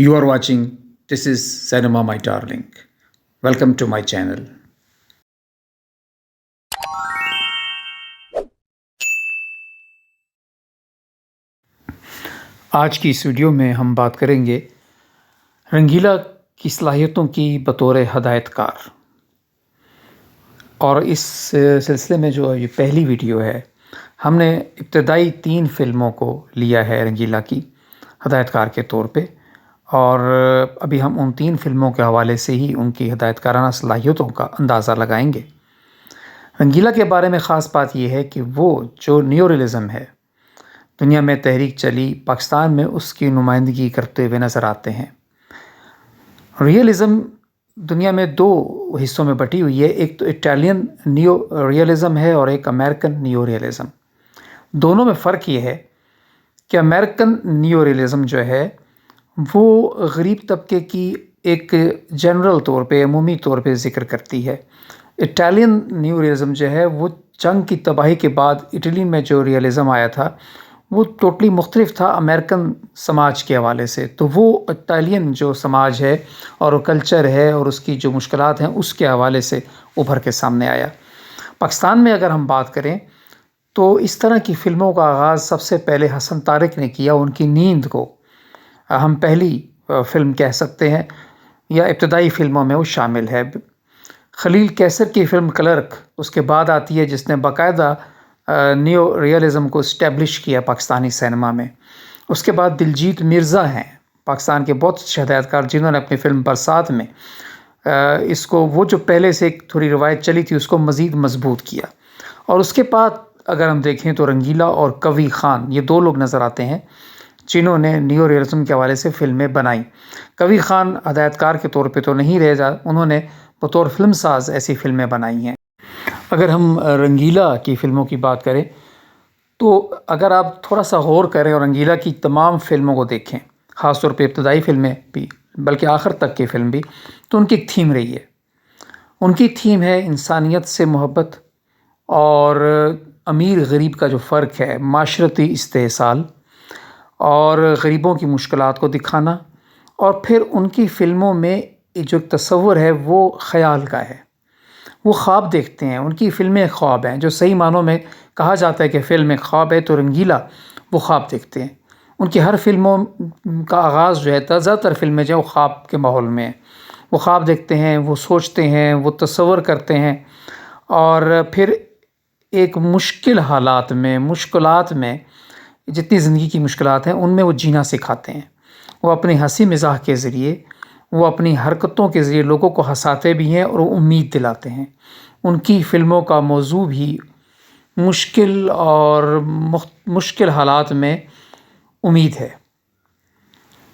You are watching This is Cinema My Darling. Welcome to my channel. आज की इस video में हम बात करेंगे रंगीला की सलाहियतों की बतौर हदायतकार। और इस सिलसिले में जो ये पहली वीडियो है, हमने इब्तदाई 3 फ़िल्मों को लिया है रंगीला की हदायतकार के तौर पे, और अभी हम उन 3 फ़िल्मों के हवाले से ही उनकी हदायतकाराना सलाहियतों का अंदाज़ा लगाएंगे। रंगीला के बारे में ख़ास बात यह है कि वो जो नियो रियलिज़म है, दुनिया में तहरीक चली, पाकिस्तान में उसकी नुमाइंदगी करते हुए नज़र आते हैं। रियलिज़म दुनिया में 2 हिस्सों में बटी हुई है, एक तो इटालियन नियो रियलिज़म है और एक अमेरिकन नियो रियलिज़म। दोनों में फ़र्क ये है कि अमेरिकन नियो रियलिज़म जो है वो गरीब तबके की एक जनरल तौर पे, अमूमी तौर पे ज़िक्र करती है। इटालियन नियो रियलिज़म जो है वो जंग की तबाही के बाद इटली में जो रियलिज़म आया था वो टोटली मुख्तलिफ था अमेरिकन समाज के हवाले से। तो वो इटालियन जो समाज है और कल्चर है और उसकी जो मुश्किलात हैं उसके हवाले से उभर के सामने आया। पाकिस्तान में अगर हम बात करें तो इस तरह की फ़िल्मों का आगाज़ सबसे पहले हसन तारिक ने किया। उनकी नींद को हम पहली फ़िल्म कह सकते हैं, या इब्तदाई फ़िल्मों में वो शामिल है। खलील कैसर की फ़िल्म क्लर्क उसके बाद आती है, जिसने बाकायदा नियो रियलिज़म को इस्टेब्लिश किया पाकिस्तानी सिनेमा में। उसके बाद दिलजीत मिर्ज़ा हैं, पाकिस्तान के बहुत अच्छे हदायतकार, जिन्होंने अपनी फ़िल्म बरसात में इसको, वो जो पहले से एक थोड़ी रवायत चली थी, उसको मज़ीद मजबूत किया। और उसके बाद अगर हम देखें तो रंगीला और कवी खान, ये 2 लोग नज़र आते हैं जिन्होंने नियो रियलिज़म के हवाले से फ़िल्में बनाई। कवी खान हदायतकार के तौर पे तो नहीं रहे, उन्होंने बतौर फ़िल्म साज़ ऐसी फ़िल्में बनाई हैं। अगर हम रंगीला की फ़िल्मों की बात करें तो अगर आप थोड़ा सा गौर करें और रंगीला की तमाम फ़िल्मों को देखें, ख़ास तौर पे इब्तदाई फ़िल्में भी, बल्कि आखिर तक की फ़िल्म भी, तो उनकी एक थीम रही है। उनकी थीम है इंसानियत से मोहब्बत और अमीर गरीब का जो फ़र्क है, माशरती इस्तेहसाल और गरीबों की मुश्किलात को दिखाना। और फिर उनकी फ़िल्मों में जो तस्वुर है वो ख़याल का है, वो ख्वाब देखते हैं। उनकी फ़िल्में ख्वाब हैं, जो सही मानों में कहा जाता है कि फ़िल्म एक ख्वाब है, तो रंगीला वो ख्वाब देखते हैं। उनकी हर फ़िल्मों का आगाज़ जो है, ज़्यादातर फ़िल्में जो है वो ख्वाब के माहौल में है। वो ख्वाब देखते हैं, वो सोचते हैं, वो तस्वर करते हैं, और फिर एक मुश्किल हालात में, मुश्किलात में, जितनी ज़िंदगी की मुश्किलात हैं उनमें वो जीना सिखाते हैं। वो अपनी हंसी मज़ाक के ज़रिए, वो अपनी हरकतों के ज़रिए लोगों को हंसाते भी हैं और उम्मीद दिलाते हैं। उनकी फ़िल्मों का मौजू भी मुश्किल और मुश्किल हालात में उम्मीद है।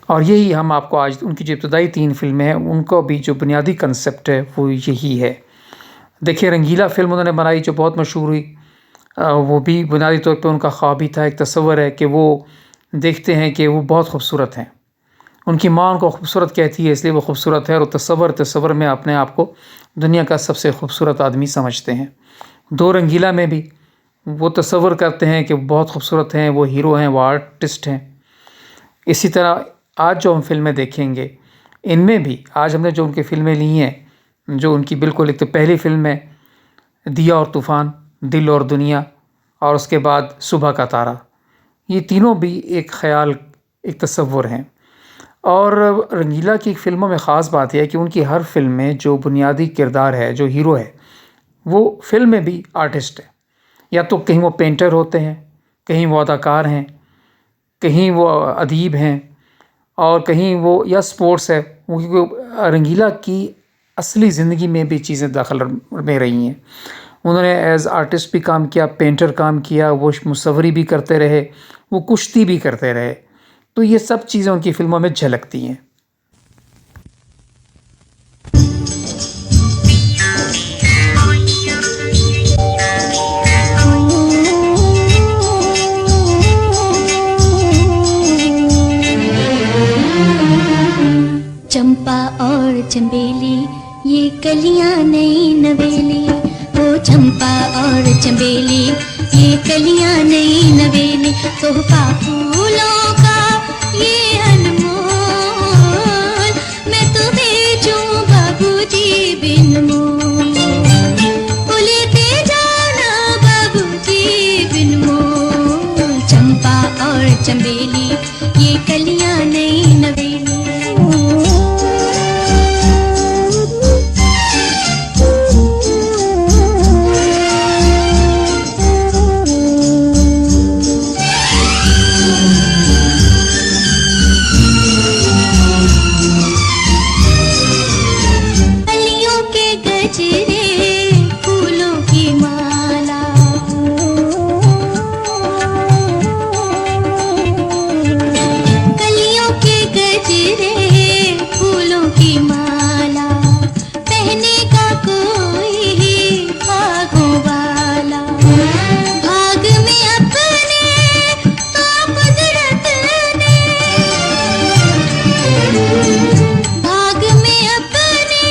और यही हम आपको आज उनकी जो इब्तदाई 3 फ़िल्में हैं उनको भी जो बुनियादी कंसेप्ट है वो यही है। देखिए, रंगीला फ़िल्म उन्होंने बनाई जो बहुत मशहूर हुई, वो भी बुनियादी तौर पे उनका ख्वाब ही था। एक तस्वर है कि वो देखते हैं कि वो बहुत खूबसूरत हैं, उनकी माँ उनको खूबसूरत कहती है इसलिए वो खूबसूरत है, और तस्वर में अपने आप को दुनिया का सबसे खूबसूरत आदमी समझते हैं। 2 रंगीला में भी वो तस्वर करते हैं कि वो बहुत खूबसूरत हैं, वो हीरो हैं, वो आर्टिस्ट हैं। इसी तरह आज जो हम फ़िल्में देखेंगे, इनमें भी आज हमने जो उनकी फ़िल्में ली हैं, जो उनकी बिल्कुल एक तो पहली फ़िल्म है दिया और तूफ़ान, दिल और दुनिया, और उसके बाद सुबह का तारा, ये तीनों भी एक ख़याल, एक तस्वुर हैं। और रंगीला की फ़िल्मों में ख़ास बात यह है कि उनकी हर फ़िल्म में जो बुनियादी किरदार है, जो हीरो है, वो फ़िल्म में भी आर्टिस्ट है। या तो कहीं वो पेंटर होते हैं, कहीं वो अदाकार हैं, कहीं वो अदीब हैं, और कहीं वो या स्पोर्ट्स है। क्योंकि रंगीला की असली ज़िंदगी में भी चीज़ें दाखिल में रही हैं। उन्होंने एज़ आर्टिस्ट भी काम किया, पेंटर काम किया, वो मुसव्वरी भी करते रहे, वो कुश्ती भी करते रहे। तो ये सब चीज़ें उनकी फ़िल्मों में झलकती हैं। चंपा और चंबेली ये कलियां नई नवेली, वो चंपा और चंबेली ये कलियां नई नवेली, तोहफा फूलों का ये अनमोल चंबेली, ये कलियां नई नवेली। कलियों के गजरे, फूलों की माला, कलियों के गजरे, फूलों की माला, पहने का कोई भागों वाला। भाग में अपने तो कुदरत ने, भाग में अपने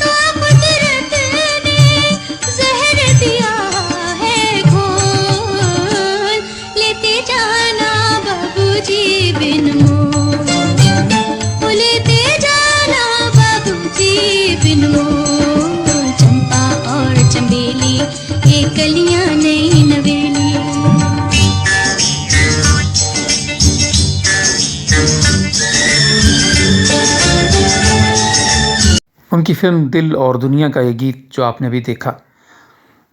तो कुदरत ने जहर दिया है घोल। लेते जाना बाबूजी बिन मोल, ओ लेते जाना बाबूजी बिन मोल। चंपा और चंबेली, ये कलियां नई नवेली। उनकी फिल्म दिल और दुनिया का ये गीत जो आपने अभी देखा,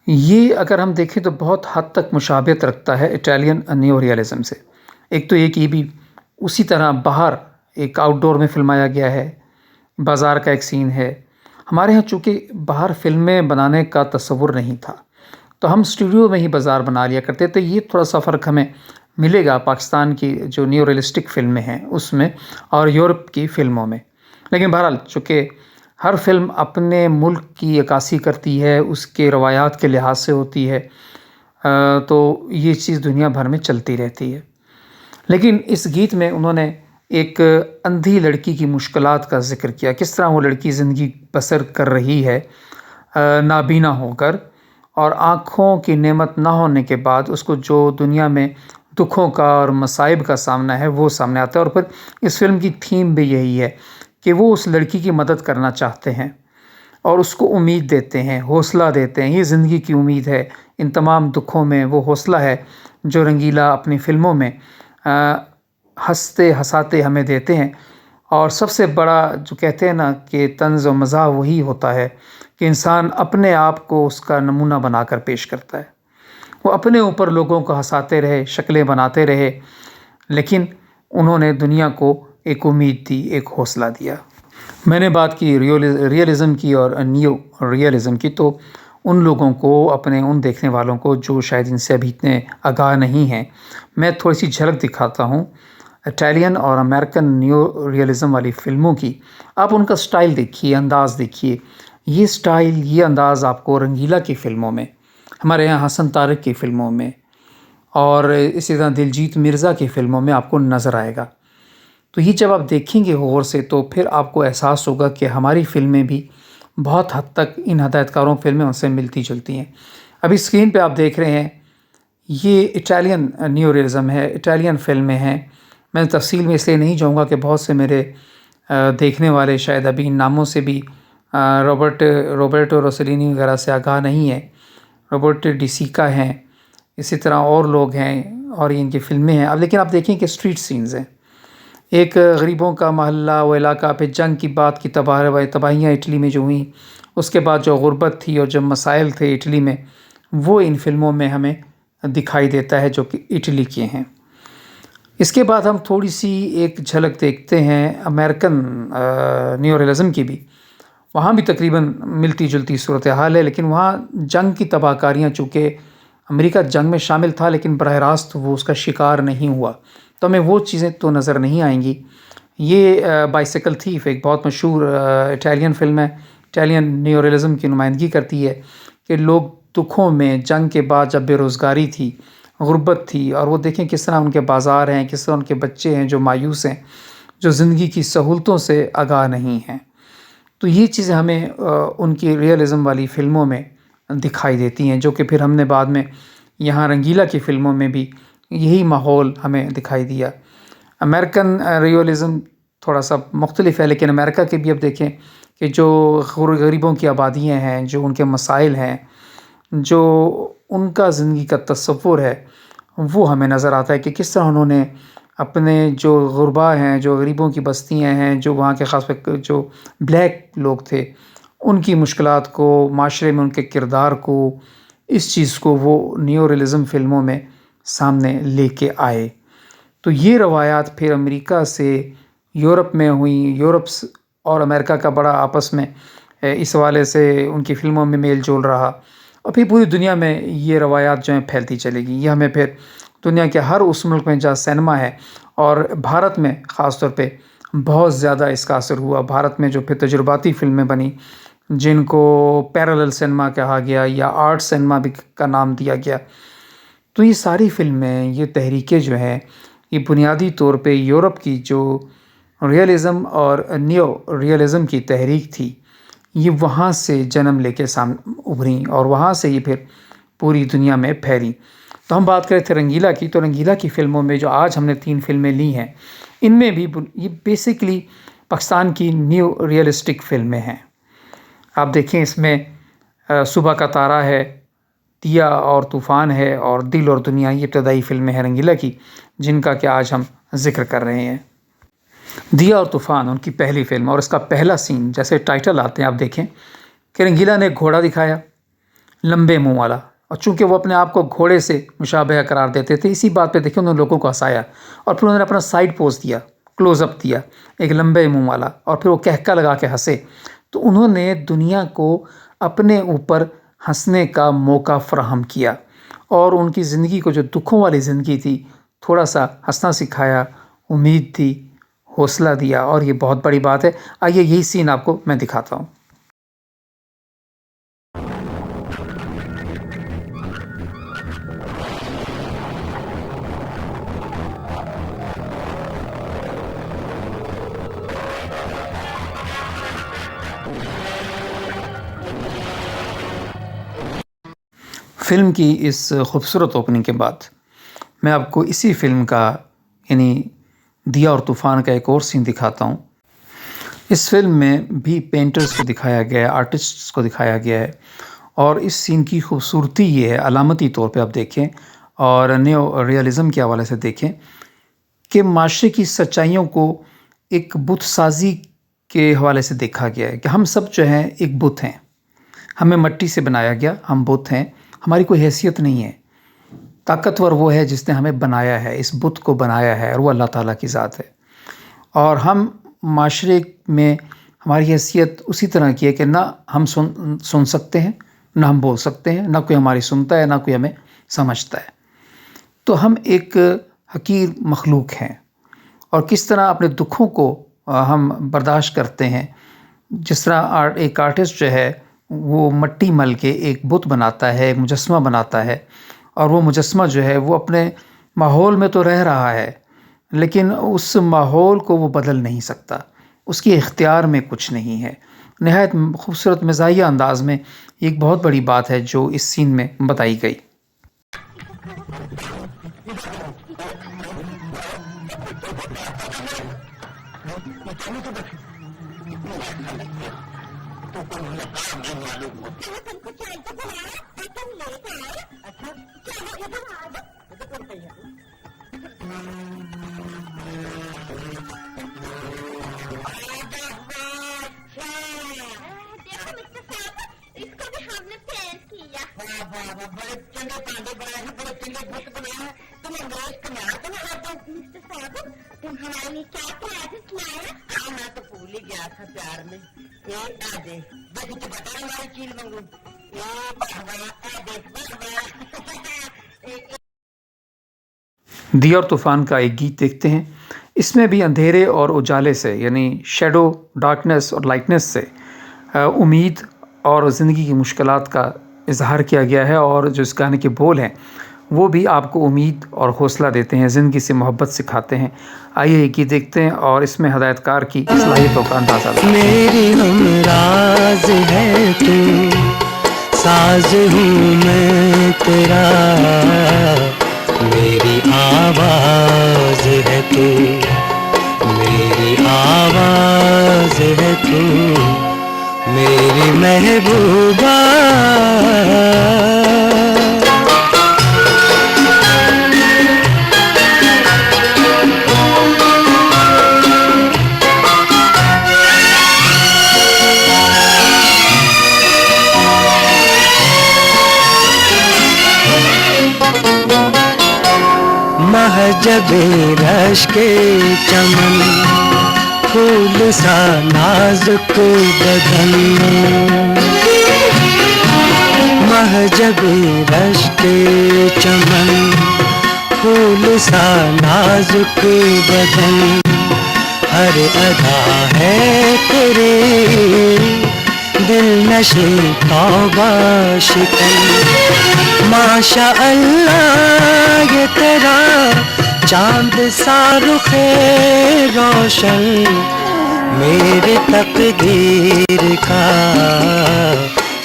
ये अगर हम देखें तो बहुत हद तक मुशाबियत रखता है इटालियन नियो रियलिज्म से। एक तो ये कि ये भी उसी तरह बाहर एक आउटडोर में फिल्माया गया है, बाज़ार का एक सीन है। हमारे यहाँ चूँकि बाहर फिल्में बनाने का तसव्वुर नहीं था, तो हम स्टूडियो में ही बाज़ार बना लिया करते थे। ये थोड़ा सा फ़र्क हमें मिलेगा पाकिस्तान की जो नियो रियलिस्टिक फिल्में हैं उसमें और यूरोप की फ़िल्मों में। लेकिन बहरहाल चूँकि हर फिल्म अपने मुल्क की अक्कासी करती है, उसके रवायात के लिहाज से होती है, तो ये चीज़ दुनिया भर में चलती रहती है। लेकिन इस गीत में उन्होंने एक अंधी लड़की की मुश्किलात का ज़िक्र किया, किस तरह वो लड़की ज़िंदगी बसर कर रही है नाबीना होकर, और आँखों की नेमत ना होने के बाद उसको जो दुनिया में दुखों का और मसाइब का सामना है वो सामने आता है। और फिर इस फिल्म की थीम भी यही है कि वो उस लड़की की मदद करना चाहते हैं और उसको उम्मीद देते हैं, हौसला देते हैं। ये ज़िंदगी की उम्मीद है, इन तमाम दुखों में वो हौसला है जो रंगीला अपनी फ़िल्मों में हंसते हंसाते हमें देते हैं। और सबसे बड़ा जो कहते हैं ना कि तंज़ और मज़ाह वही होता है कि इंसान अपने आप को उसका नमूना बनाकर पेश करता है। वो अपने ऊपर लोगों को हंसाते रहे, शक्लें बनाते रहे, लेकिन उन्होंने दुनिया को एक उम्मीद दी, एक हौसला दिया। मैंने बात की रियलिज़म की और नियो रियलिज़म की, तो उन लोगों को, अपने उन देखने वालों को जो शायद इनसे अभी इतने आगाह नहीं हैं, मैं थोड़ी सी झलक दिखाता हूँ इटालियन और अमेरिकन नियो रियलिज़म वाली फ़िल्मों की। आप उनका स्टाइल देखिए, अंदाज़ देखिए। ये स्टाइल, ये अंदाज़ आपको रंगीला की फ़िल्मों में, हमारे यहाँ हसन तारक की फ़िल्मों में और इसी तरह दिलजीत मिर्ज़ा की फ़िल्मों में आपको नज़र आएगा। तो ये जब आप देखेंगे गौर से, तो फिर आपको एहसास होगा कि हमारी फ़िल्में भी बहुत हद तक इन हदायतकारों फ़िल्में उनसे मिलती जुलती हैं। अभी स्क्रीन पे आप देख रहे हैं, ये इटालियन नियो रियलिज़म है, इटालियन फ़िल्में हैं। मैं तफ़सील में इसलिए नहीं जाऊँगा कि बहुत से मेरे देखने वाले शायद अभी इन नामों से भी रोबर्टो रोसेलिनी वगैरह से आगाह नहीं है। रॉबर्टो डी सिका हैं, इसी तरह और लोग हैं और इनकी फ़िल्में हैं। अब लेकिन आप देखें कि स्ट्रीट सीन्स हैं, एक गरीबों का मोहल्ला, वो इलाका, फिर जंग की बात की तबाहियाँ इटली में जो हुई, उसके बाद जो गुर्बत थी और जो मसाइल थे इटली में, वो इन फ़िल्मों में हमें दिखाई देता है जो कि इटली के हैं। इसके बाद हम थोड़ी सी एक झलक देखते हैं अमेरिकन नियो रियलिज़म की भी। वहाँ भी तकरीबन मिलती जुलती सूरत हाल है, लेकिन वहाँ जंग की तबाहकारियाँ, चूँकि अमेरिका जंग में शामिल था लेकिन बरह रास्त वो उसका शिकार नहीं हुआ, तो हमें वो चीज़ें तो नज़र नहीं आएंगी। ये बाइसिकल थीफ एक बहुत मशहूर इटालियन फ़िल्म है, इटालियन नियो रियलिज़म की नुमाइंदगी करती है कि लोग दुखों में, जंग के बाद जब बेरोज़गारी थी, गुर्बत थी, और वो देखें किस तरह उनके बाज़ार हैं, किस तरह उनके बच्चे हैं जो मायूस हैं, जो ज़िंदगी की सहूलतों से आगाह नहीं हैं। तो ये चीज़ें हमें उनकी रियलिज़म वाली फ़िल्मों में दिखाई देती हैं, जो कि फिर हमने बाद में यहाँ रंगीला की फ़िल्मों में भी यही माहौल हमें दिखाई दिया। अमेरिकन रियलिज़म थोड़ा सा मुख्तलिफ है, लेकिन अमेरिका के भी अब देखें कि जो गरीबों की आबादियाँ हैं, जो उनके मसाइल हैं, जो उनका ज़िंदगी का तसव्वुर है, वो हमें नज़र आता है कि किस तरह उन्होंने अपने जो गुरबा हैं, जो गरीबों की बस्तियाँ हैं, जो वहाँ के ख़ास कर जो ब्लैक लोग थे, उनकी मुश्किलात को, माशरे में उनके किरदार को, इस चीज़ को वो नियो रियलिज़म फ़िल्मों में सामने लेके आए। तो ये रवायात फिर अमेरिका से यूरोप में हुई, यूरोप और अमेरिका का बड़ा आपस में इस हवाले से उनकी फ़िल्मों में मेल जोल रहा और फिर पूरी दुनिया में ये रवायात जो हैं फैलती चलेगी। ये हमें फिर दुनिया के हर उस मुल्क में जहाँ सिनेमा है और भारत में ख़ास तौर पे बहुत ज़्यादा इसका असर हुआ। भारत में जो फिर तजुर्बाती फ़िल्में बनी, जिनको पैरेलल सिनेमा कहा गया या आर्ट सिनेमा भी का नाम दिया गया, तो ये सारी फ़िल्में, ये तहरीकें जो हैं, ये बुनियादी तौर पे यूरोप की जो रियलिज़म और नियो रियलिज़म की तहरीक थी, ये वहाँ से जन्म लेके उभरी और वहाँ से ये फिर पूरी दुनिया में फैली। तो हम बात करें थे रंगीला की, तो रंगीला की फ़िल्मों में जो आज हमने 3 फ़िल्में ली हैं, इनमें भी ये बेसिकली पाकिस्तान की न्यू रियलिस्टिक फ़िल्में हैं। आप देखें इसमें सुबह का तारा है, दिया और तूफ़ान है और दिल और दुनिया, ये इब्तदाई फ़िल्में हैं रंगीला की, जिनका कि आज हम ज़िक्र कर रहे हैं। दिया और तूफ़ान उनकी पहली फ़िल्म और इसका पहला सीन, जैसे टाइटल आते हैं आप देखें कि रंगीला ने एक घोड़ा दिखाया, लंबे मुँह वाला, और चूँकि वो अपने आप को घोड़े से मुशाबह करार देते थे, इसी बात पे देखिए उन्होंने लोगों को हँसाया और फिर उन्होंने अपना साइड पोज़ दिया, क्लोज़अप दिया, एक लंबे मुँह वाला, और फिर वो कहका लगा के हँसे। तो उन्होंने दुनिया को अपने ऊपर हँसने का मौका फ़राहम किया और उनकी ज़िंदगी को, जो दुखों वाली ज़िंदगी थी, थोड़ा सा हँसना सिखाया, उम्मीद दी, हौसला दिया, और ये बहुत बड़ी बात है। आइए यही सीन आपको मैं दिखाता हूँ। फ़िल्म की इस खूबसूरत ओपनिंग के बाद मैं आपको इसी फ़िल्म का, यानी दिया और तूफ़ान का एक और सीन दिखाता हूँ। इस फ़िल्म में भी पेंटर्स को दिखाया गया है, आर्टिस्ट्स को दिखाया गया है, और इस सीन की खूबसूरती ये है, अलामती तौर पे आप देखें और नियो रियलिज़म के हवाले से देखें कि माशरे की सच्चाइयों को एक बुत साज़ी के हवाले से देखा गया है कि हम सब जो हैं एक बुत हैं, हमें मिट्टी से बनाया गया, हम बुत हैं, हमारी कोई हैसियत नहीं है। ताकतवर वो है जिसने हमें बनाया है, इस बुत को बनाया है, और वो अल्लाह ताला की ज़ात है। और हम माशरे में हमारी हैसियत उसी तरह की है कि ना हम सुन सकते हैं, ना हम बोल सकते हैं, ना कोई हमारी सुनता है, ना कोई हमें समझता है। तो हम एक हकीर मखलूक हैं, और किस तरह अपने दुखों को हम बर्दाश्त करते हैं। जिस तरह एक आर्टिस्ट जो है वो मिट्टी मल के एक बुत बनाता है, एक मुजस्समा बनाता है, और वो मुजस्समा जो है वो अपने माहौल में तो रह रहा है, लेकिन उस माहौल को वो बदल नहीं सकता, उसके इख्तियार में कुछ नहीं है। नहायत खूबसूरत मज़ाहिया अंदाज़ में एक बहुत बड़ी बात है जो इस सीन में बताई गई। दिया और तूफ़ान का एक गीत देखते हैं। इसमें भी अंधेरे और उजाले से, यानी शैडो, डार्कनेस और लाइटनेस से उम्मीद और ज़िंदगी की मुश्किलात का इज़हार किया गया है, और जो इस गाने के बोल हैं वो भी आपको उम्मीद और हौसला देते हैं, ज़िंदगी से मोहब्बत सिखाते हैं। आइए ये गीत देखते हैं और इसमें हिदायतकार की सलाहियतों का अंदाज़ा लगाते हैं। मेरी हमराज है तू, साज हूँ मैं तेरा, मेरी आवाज़ है तू, मेरी आवाज़ है तू, मेरी महबूबा। महजबे रश के चमन, फूल सा नाजुक बदन, महजबे रश के चमन, फूल सा नाजुक बदन, हर अदा है तेरे दिल नशे तौबा शिकन। माशा अल्लाह ये तेरा चांद सा रुखे रोशन, मेरे तकदीर का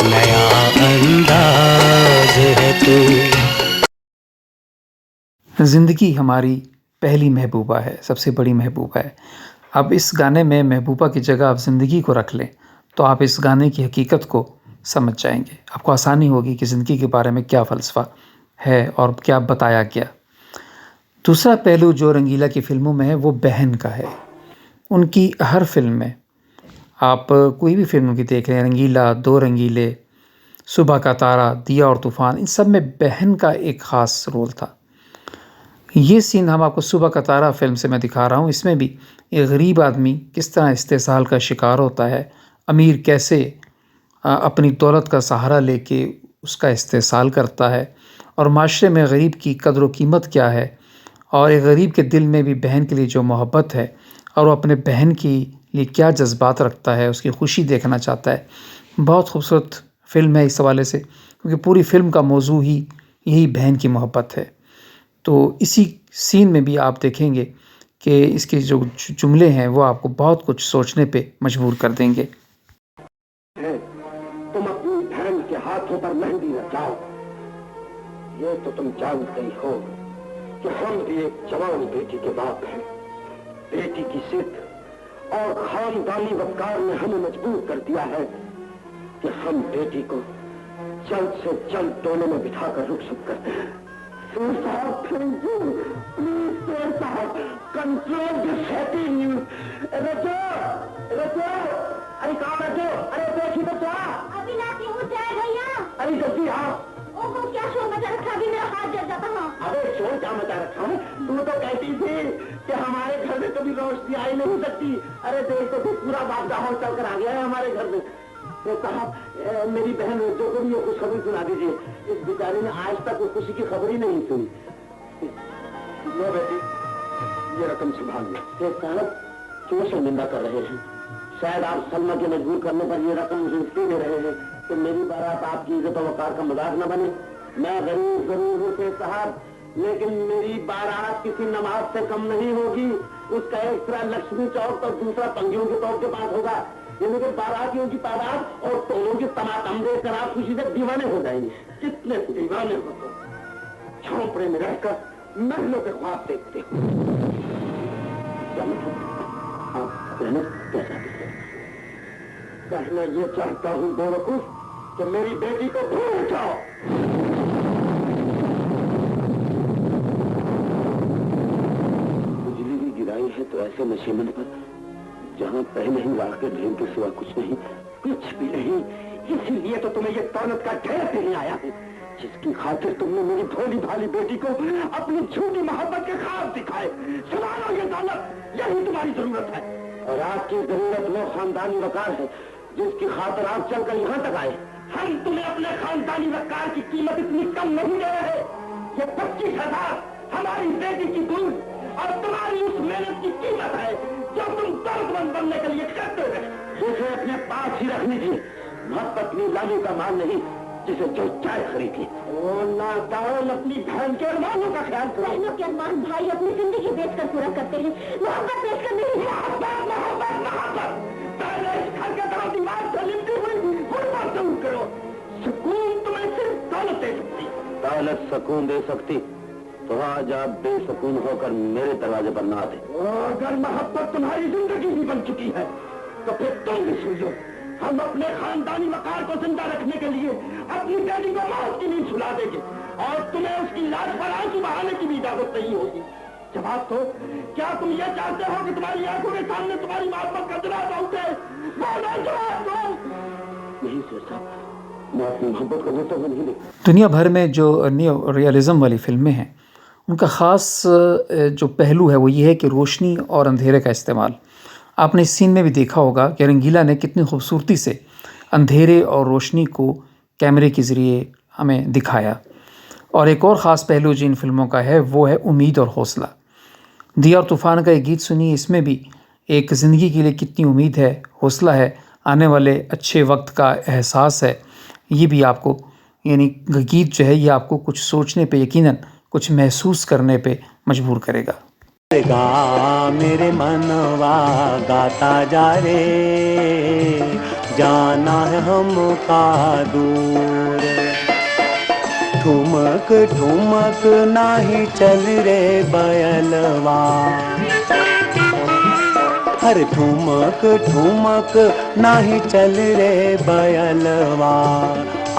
नया अंदाज है तू। ज़िंदगी हमारी पहली महबूबा है, सबसे बड़ी महबूबा है। अब इस गाने में महबूबा की जगह आप ज़िंदगी को रख लें तो आप इस गाने की हकीकत को समझ जाएंगे। आपको आसानी होगी कि ज़िंदगी के बारे में क्या फ़लसफ़ा है और क्या बताया गया। दूसरा पहलू जो रंगीला की फ़िल्मों में है वो बहन का है। उनकी हर फिल्म में, आप कोई भी फिल्म उनकी देख लें, रंगीला, दो रंगीले, सुबह का तारा, दिया और तूफ़ान, इन सब में बहन का एक ख़ास रोल था। ये सीन हम आपको सुबह का तारा फिल्म से मैं दिखा रहा हूँ। इसमें भी एक गरीब आदमी किस तरह इस्तेसाल का शिकार होता है, अमीर कैसे अपनी दौलत का सहारा लेके उसका इस्तेसाल करता है, और माशरे में गरीब की कदर व कीमत क्या है, और एक गरीब के दिल में भी बहन के लिए जो मोहब्बत है और वो अपने बहन के लिए क्या जज्बात रखता है, उसकी खुशी देखना चाहता है। बहुत खूबसूरत फ़िल्म है इस हवाले से, क्योंकि पूरी फ़िल्म का मौजू ही यही बहन की मोहब्बत है। तो इसी सीन में भी आप देखेंगे कि इसके जो जुमले हैं वो आपको बहुत कुछ सोचने पे मजबूर कर देंगे। तुम अपनी बहन के हाथों पर मेहंदी रचाओ, ये तो तुम जानते ही हो कि हम भी एक जवान बेटी के बाप हैं। बेटी की जिद और खानदानी वकार ने हमें मजबूर कर दिया है कि हम बेटी को जल्द से जल्द दोनों में बिठाकर रुखसत करते हैं। साहब, प्लीज सर साहब, कंट्रोल द शैटी न्यूज। अरे कहाँ बैठे हो? अरे देखी तो क्या? अभी लाती हूँ चाय भैया। अरे जल्दी आओ। ओहो, क्या शोर मचा रखा, अभी मेरा हाथ जल जाता है। अरे शोर क्या मचा रखा है? तू तो कहती थी कि हमारे घर में कभी रोशनी आई नहीं सकती। अरे देख तो तू पूरा बादशाह चल कर आ गया है हमारे घर में। तो साहब, मेरी बहन जो को भी कुछ खबर सुना दीजिए। इस बेचारी ने आज तक खुशी की खबर ही नहीं सुनी। लो बेटी, ये रकम संभाल लो। साहब, क्यों शर्मिंदा कर रहे हैं? शायद आप सलमा के मजबूर करने पर ये रकम मुझे इसलिए दे रहे हैं कि मेरी बारात आपकी इज्जत और वकार का मजाक न बने। मैं गरीब जरूर हूँ से साहब, लेकिन मेरी बारात किसी नमाज से कम नहीं होगी। उसका एक तरह लक्ष्मी चौक और दूसरा पंगियों के चौक के पास होगा। यानी कि बारातियों की तादाद और टोलों की तमाम देखकर आप खुशी से दीवाने हो जाएंगे। कितने दीवाने हो तो झोंपड़े में रहकर महलों के ख्वाब देखते हो। आप कहना कैसा दिखे? कहना ये चाहता हूँ बेवकूफ कि मेरी बेटी को भूल जाओ। बिजली भी गिराई है तो ऐसे नशीमन पर जहाँ पहले ही राख के ढेर के सिवा कुछ नहीं, कुछ भी नहीं। इसीलिए तो तुम्हें ये दौलत का ढेर देने आया है, जिसकी खातिर तुमने मेरी भोली भाली बेटी को अपनी झूठी मोहब्बत के ख्वाब दिखाए। संभालो ये दौलत, यही तुम्हारी जरूरत है। और आपकी जरूरत वो खानदानी वकार है जिसकी खातिर आप चलकर यहाँ तक आए। हम तुम्हें अपने खानदानी वकार की कीमत इतनी कम नहीं दे रहे। ये 25,000 हमारी बेटी की दूध और तुम्हारी उस मेहनत की कीमत है जो तुम दर्दमंद बनने के लिए करते रहे। उसे अपने पास ही रखनी थी, मोहब्बत अपनी लाली का माल नहीं जिसे जो चाय खरीदी। नादान, अपनी बहन के अरमानों का ख्याल करो। बहनों के अरमान भाई अपनी जिंदगी बेचकर पूरा करते हैं, मोहब्बत बेचकर नहीं। पहले इस घर के तरफ दीवार से लिपटी हुई गुर्बत दूर करो। सुकून तुम्हें सिर्फ दौलत दे सकती। दौलत सुकून दे सकती तो आज आप बेसुकून होकर मेरे दरवाजे पर ना आते। अगर मोहब्बत तुम्हारी जिंदगी ही बन चुकी है तो फिर तुम भी सुन लो। हम अपने खानदानी वकार को जिंदा रखने के लिए अपनी बेटी को मौत की नींद सुला देंगे और तुम्हें उसकी लाश पर आंसू बहाने की भी इजाजत नहीं होगी। जवाब दो, क्या तुम ये चाहते हो कि तुम्हारी आंखों के सामने तुम्हारी मोहब्बत का जनाजा उठे? बोलो, जवाब दो। नहीं सर साहब, मैं अपनी मोहब्बत को होते हुए नहीं देखता। दुनिया भर में जो न्यू रियलिज्म वाली फिल्में हैं उनका ख़ास जो पहलू है वो ये है कि रोशनी और अंधेरे का इस्तेमाल। आपने इस सीन में भी देखा होगा कि रंगीला ने कितनी खूबसूरती से अंधेरे और रोशनी को कैमरे के ज़रिए हमें दिखाया। और एक और ख़ास पहलू जो इन फिल्मों का है वो है उम्मीद और हौसला। दिया और तूफ़ान का एक गीत सुनिए, इसमें भी एक ज़िंदगी के लिए कितनी उम्मीद है, हौसला है, आने वाले अच्छे वक्त का एहसास है। ये भी आपको यानी गीत जो है ये आपको कुछ सोचने पे, यकीनन कुछ महसूस करने पे मजबूर करेगा। गा मेरे मनवा गाता जा रे, जाना है हमका दूर। ठुमक ठुमक नाही चल रे बयलवा, हर ठुमक ठुमक नाही चल रे बयलवा,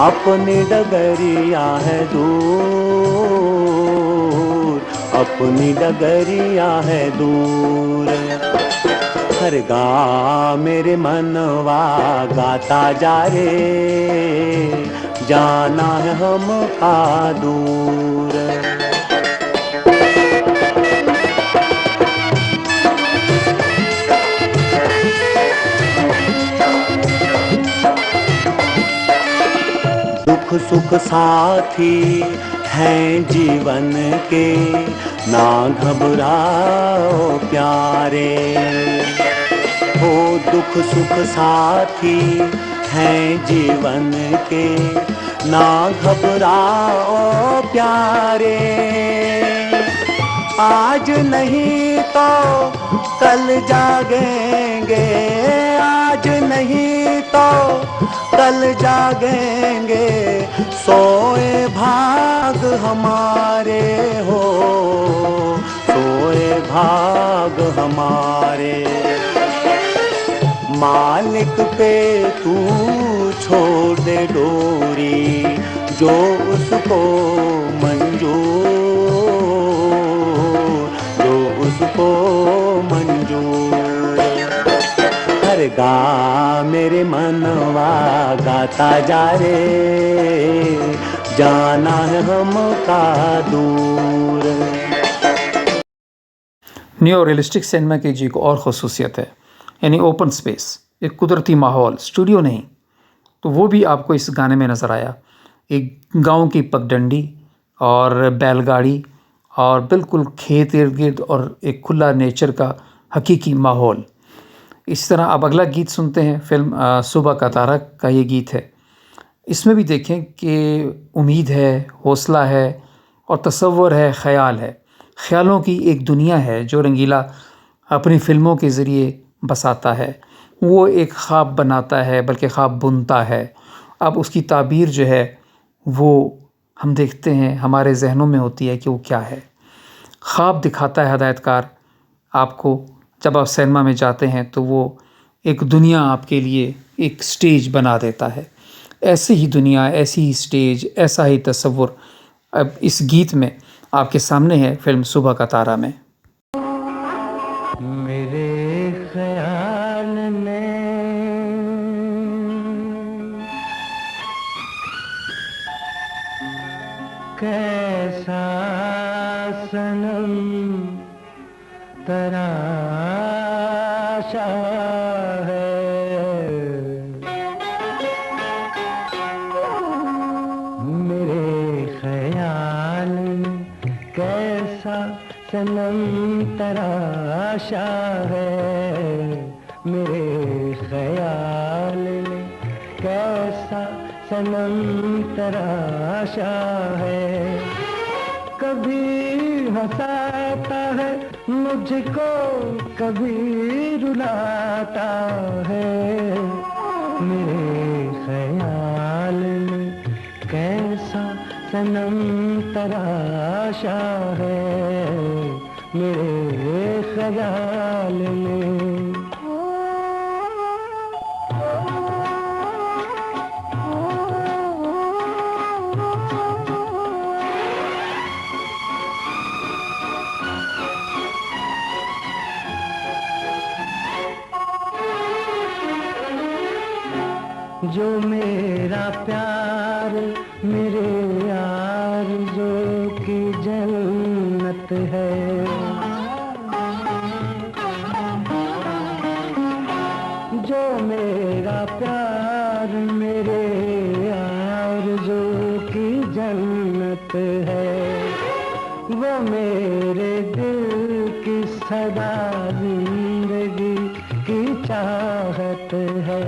अपनी डगरिया है दूर, अपनी डगरिया है दूर। हर गा मेरे मनवा गाता जा रे, जाना है हमका दूर। दुख सुख साथी हैं जीवन के, ना घबराओ प्यारे। हो दुख सुख साथी हैं जीवन के, ना घबराओ प्यारे। आज नहीं तो कल जागेंगे, आज नहीं तो कल जागेंगे, सोए भाग हमारे हो, सोए भाग हमारे। मालिक पे तू छोड़ दे डोरी, जो उसको मंजूर, जो उसको मंजूर। हर गा मेरे मनवा गाता जा रे, जाना है हमका दूर। न्यू रियलिस्टिक सिनेमा की जी को और ख़ुसूसियत है, यानी ओपन स्पेस, एक कुदरती माहौल, स्टूडियो नहीं। तो वो भी आपको इस गाने में नज़र आया। एक गांव की पगडंडी और बैलगाड़ी और बिल्कुल खेत इर्द गिर्द और एक खुला नेचर का हकीकी माहौल। इस तरह अब अगला गीत सुनते हैं, फिल्म सुबह का तारा का ये गीत है। इसमें भी देखें कि उम्मीद है, हौसला है और तसव्वुर है, ख़याल है। ख़यालों की एक दुनिया है जो रंगीला अपनी फ़िल्मों के ज़रिए बसाता है। वो एक ख़्वाब बनाता है, बल्कि ख़्वाब बुनता है। अब उसकी ताबीर जो है वो हम देखते हैं हमारे जहनों में होती है कि वो क्या है। ख़्वाब दिखाता है हदायतकार आपको। जब आप सिनेमा में जाते हैं तो वो एक दुनिया आपके लिए एक स्टेज बना देता है। ऐसी ही दुनिया, ऐसी ही स्टेज, ऐसा ही तसव्वुर अब इस गीत में आपके सामने है फिल्म सुबह का तारा में। मेरे ख्याल में कैसा सनम तराशा है, मेरे ख्याल में कैसा सनम तराशा है, मेरे ख्याल में कैसा सनम तराशा है। कभी हंसाता है मुझको, कभी रुलाता है, मेरे ख्याल में कैसा सनम तराशा है, मेरे ख्याल में। जो मेरा प्यार मेरे आरज़ू की जन्नत जन्नत है, वो मेरे दिल की सदा जिंदगी की चाहत है।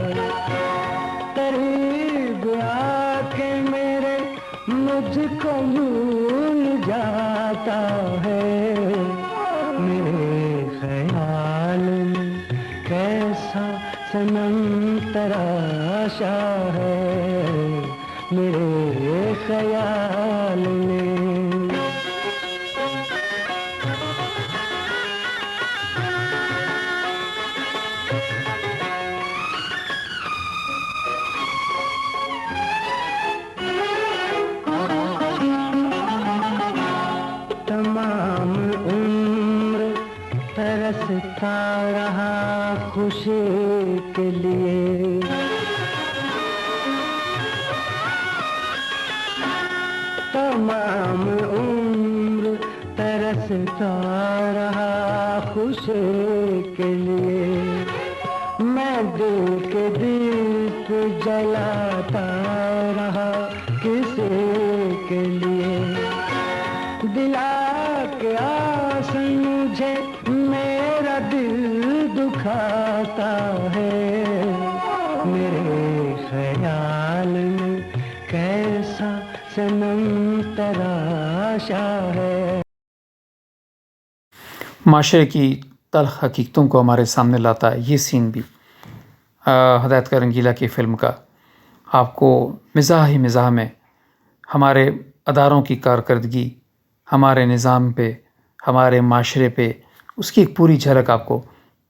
करीब आके मेरे मुझको भूल जाता है, मेरे ख्याल में कैसा सनम तराशा है, मेरे ख्याल में। तमाम उम्र तरसता रहा खुशी के लिए, तमाम उम्र तरसता रहा खुशी के लिए। मैं दिल के दीप जलाता रहा किसी के लिए, दिला के आस मुझे मेरा दिल दुखाता है, मेरे ख्याल में कैसा सनम तराशा है। माशरे की तल्ख हकीकतों को हमारे सामने लाता है ये सीन भी हिदायतकार रंगीला की फ़िल्म का। आपको मिज़ाह ही मिज़ाह में हमारे अदारों की कारकर्दगी, हमारे निज़ाम पे, हमारे माशरे पे उसकी एक पूरी झलक आपको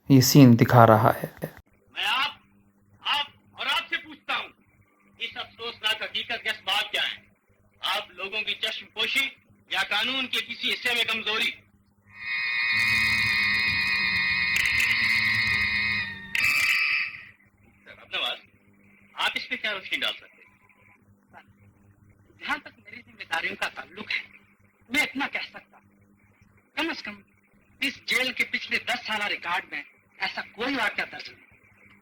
ये सीन दिखा रहा है। मैं आप और आपसे पूछता हूँ, इस अफसोसनाक हकीकत के असबाब क्या है? आप लोगों की चश्मपोशी या कानून के किसी हिस्से में कमजोरी? नवाज, आप इस पे क्या रोशनी डाल सकते हैं? जहाँ तक मेरी जिम्मेदारियों का ताल्लुक है, मैं इतना कह सकता हूँ, कम से कम इस जेल के पिछले 10 साल रिकॉर्ड में ऐसा कोई वाक़या दर्ज नहीं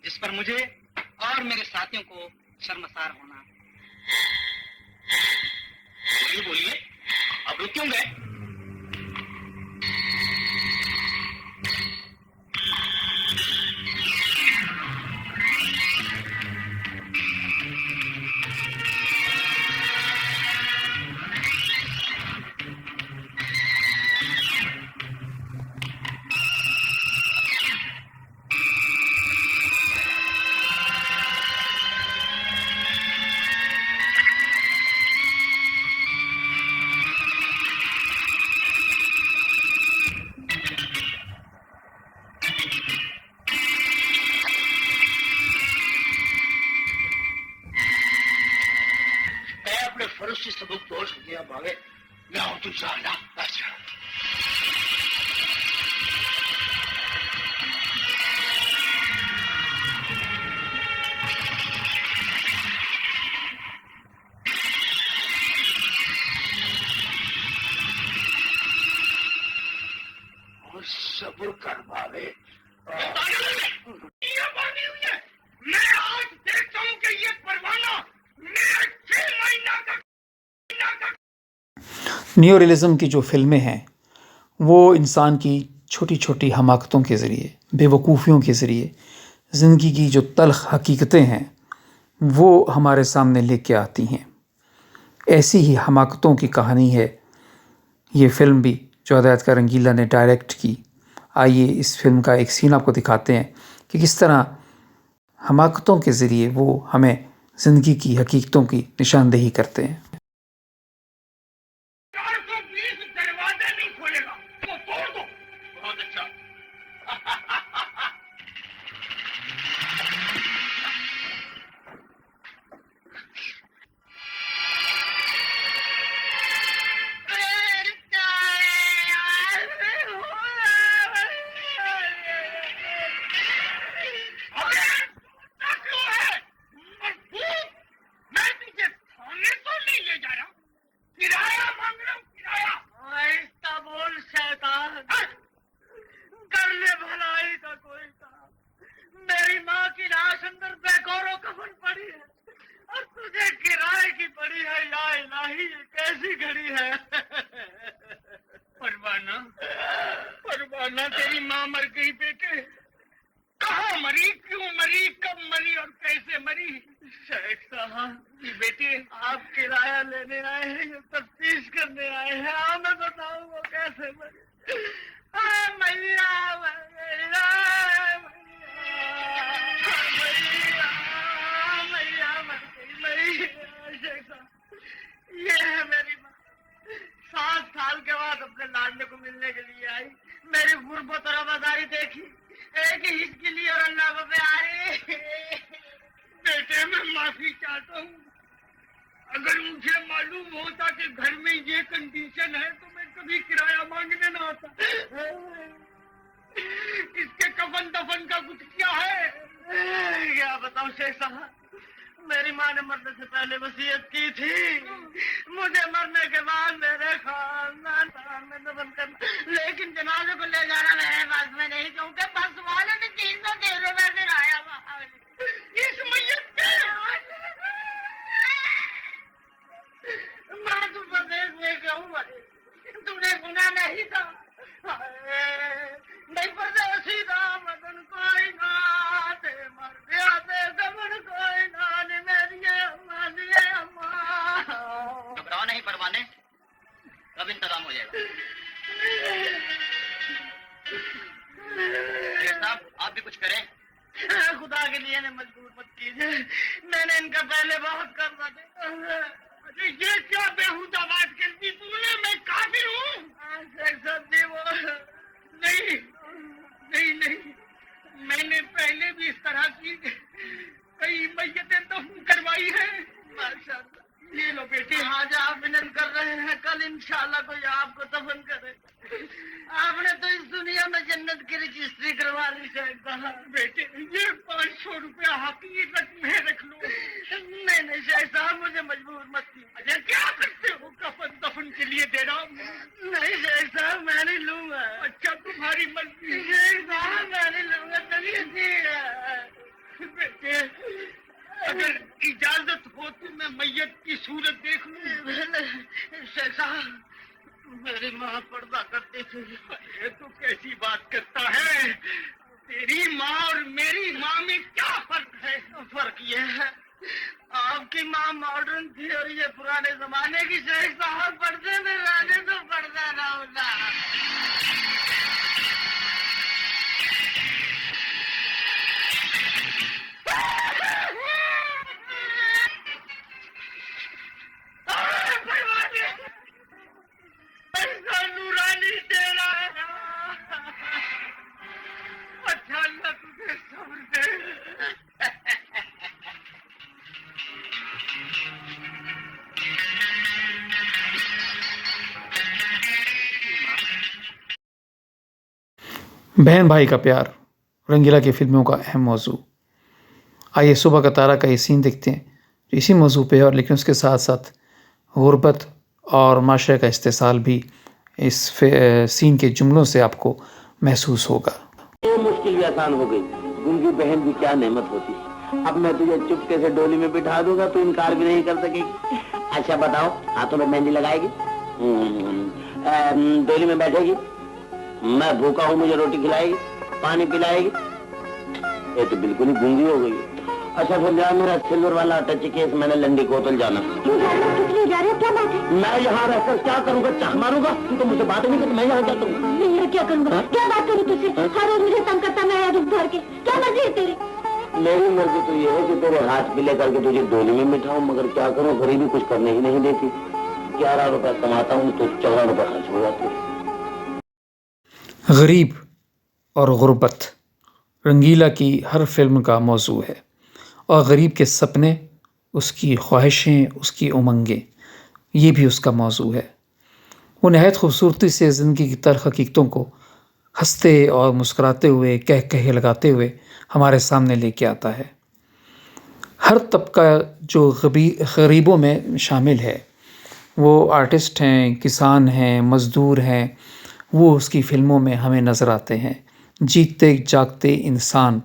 जिस पर मुझे और मेरे साथियों को शर्मसार होना। बोलिए बोलिए, अब रुक क्यों गए? फरोशी सबक तोड़ गया भागे, मैं हूं तुझा ना। अच्छा और सब्र कर भागे। ये बानी हुई है, मैं आज देखता हूं कि ये परवाना मेरे 6 महीना का नियो रियलिज़म की जो फ़िल्में हैं वो इंसान की छोटी छोटी हमाकतों के ज़रिए, बेवकूफ़ियों के ज़रिए ज़िंदगी की जो तल्ख़ हकीकतें हैं वो हमारे सामने लेके आती हैं। ऐसी ही हमाकतों की कहानी है ये फ़िल्म भी जो हिदायतकार रंगीला ने डायरेक्ट की। आइए इस फिल्म का एक सीन आपको दिखाते हैं कि किस तरह हमाकतों के ज़रिए वो हमें ज़िंदगी की हकीकतों की निशानदेही करते हैं। 420 दरवाजा नहीं खोलेगा तो तोड़ दो। बहुत अच्छा। मैं तुझे थाने तो नहीं है। परवाना, परवाना तेरी माँ मर गई बेटे। कहाँ मरी, क्यों मरी, कब मरी और कैसे मरी? शेख साहब जी बेटे, आप किराया लेने आए हैं या तफ्तीश करने आए हैं? हाँ मैं बताऊँ वो कैसे मरी। मैया मैया मैया मर गई मैया। शेख साहब ये है मेरी माँ, 7 साल के बाद अपने लाडले को मिलने के लिए आई। मेरी गुर्बत और आबादारी देखी, एक ही इसके लिए और अल्लाह को प्यारी। बेटे मैं माफी चाहता हूँ, अगर मुझे मालूम होता कि घर में ये कंडीशन है तो मैं कभी किराया मांगने ना आता। इसके कफन दफन का कुछ क्या है? क्या बताऊं शेख साहब, मेरी माँ ने मरने से पहले वसीयत की थी मुझे मरने के बाद मेरे खानदान में दफन करना, लेकिन जनाजे को ले जाना मेरे पास में नहीं, क्योंकि बस वाले ने 313 में गिराया। इस मैयत पे मैं तो प्रदेश में कहूँ तुमने गुना नहीं था, नहीं परदेसी था मदन कोई ना थे, मर गया थे दमन कोई ना ने मेरी अम्मा दिए अम्मा। घबराओ नहीं परवाने, कब इंतजाम हो जाएगा। साहब आप भी कुछ करें। खुदा के लिए ने मजबूर मत कीजिए, मैंने इनका पहले बहुत कर्जा दिया। अरे ये क्या बेहुदा बात कर दी तूने, मैं काफिर हूँ। वो नहीं नहीं नहीं, मैंने पहले भी इस तरह की कई मैयतें दफन करवाई है। माशाअल्लाह, ये लो बेटे, आज आप विनन कर रहे हैं, कल इंशाल्लाह कोई आपको दफन करे। आपने तो इस दुनिया में जन्नत की रजिस्ट्री करवा ली शेख साहब। बेटे ये 500 रुपया हकीकत में रख लो। नहीं नहीं शेख साहब, मुझे मजबूर मत कीजिए। अरे क्या करते हो, कफन दफन के लिए दे रहा हूँ। नहीं शेख साहब मैं नहीं लूंगा। अच्छा तुम्हारी मर्जी। शेख साहब मैं नहीं लूंगा, चलिए ठीक है। बेटे अगर इजाजत हो तो मैं मैयत की सूरत देख लूं। शेख साहब मेरी माँ पर्दा करती थी। ये तो कैसी बात करता है, तेरी माँ और मेरी माँ में क्या फर्क है? फर्क ये है आपकी माँ मॉडर्न थी और ये पुराने जमाने की। शेख साहब पर्दे में रहने तो पर्दा ना होता। नूरानी तेरा है। अच्छा अल्लाह तुझे सब्र दे। बहन भाई का प्यार, रंगीला की फिल्मों का अहम मौजू। आइए सुबह का तारा का ये सीन देखते हैं जो इसी मौजू पे है, और लेकिन उसके साथ साथ गुर्बत और माशरे का इस्तेसाल भी इस सीन के जुमलों से आपको महसूस होगा। ये मुश्किल भी आसान हो गई, उनकी बहन भी क्या नेमत होती। अब मैं तुझे चुपके से डोली में बिठा दूंगा तो इनकार भी नहीं कर सकेगी। अच्छा बताओ, हाथों में मेहंदी लगाएगी, डोली में बैठेगी, मैं भूखा हूँ मुझे रोटी खिलाएगी, पानी पिलाएगी। ये तो बिल्कुल ही गूंगी हो गई। अच्छा फिर जा, मेरा सिल्वर वाला टच केस मैंने लंडी कोतल जाना। क्यों जा रहे हो, किस लिए जा रहे हो, क्या बात है? मैं यहाँ रहकर क्या करूँगा, चाह मारूंगा? तू तो मुझसे बात नहीं करती, मैं यहाँ क्या करूँगा? मैं यहाँ क्या करूँगा, क्या बात करूँ तुझसे? हर रोज मुझे तंग करता, मैं रुक भर के, क्या मर्जी है तेरी? मेरी मर्जी तो ये है कि तेरे हाथ पीले करके तुझे डोली में बिठाऊं, मगर क्या करूं, गरीबी कुछ करने ही नहीं देती। 11 रुपए कमाता हूँ तो 14 रुपए खर्च हो जाते हैं। गरीब और गुर्बत रंगीला की हर फिल्म का मौजू है, और गरीब के सपने, उसकी ख्वाहिशें, उसकी उमंगें, ये भी उसका मौजू है। वो नहायत खूबसूरती से ज़िंदगी की तल्ख़ हकीकतों को हंसते और मुस्कुराते हुए, कह कहे लगाते हुए हमारे सामने लेके आता है। हर तबका जो गरीबों में शामिल है, वो आर्टिस्ट हैं, किसान हैं, मज़दूर हैं, वो उसकी फ़िल्मों में हमें नज़र आते हैं। जीते जागते इंसान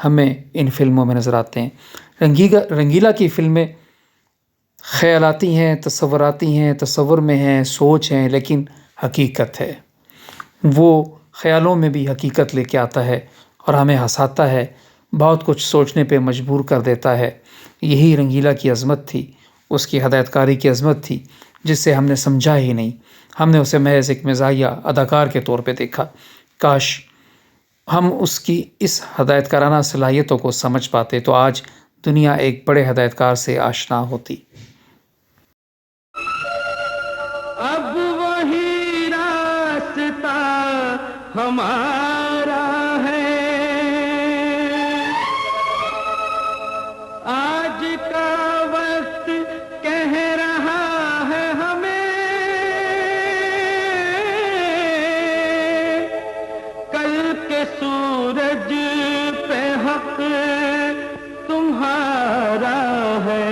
हमें इन फिल्मों में नज़र आते हैं। रंगीला की फ़िल्में ख़यालाती हैं, तसव्वुराती हैं, तसव्वुर में हैं, सोच हैं, लेकिन हकीकत है। वो ख़यालों में भी हकीकत लेके आता है और हमें हँसाता है, बहुत कुछ सोचने पे मजबूर कर देता है। यही रंगीला की अज़मत थी, उसकी हदायतकारी की अज़मत थी, जिसे हमने समझा ही नहीं। हमने उसे महज़ एक मज़ाहिया अदाकार के तौर पे देखा। काश हम उसकी इस हदायतकाराना सलाहियतों को समझ पाते तो आज दुनिया एक बड़े हदायतकार से आशना होती। अब वही रास्ता हमारा है, आज का वक्त कह रहा है हमें, कल के सूरज पे हक तुम्हारा है।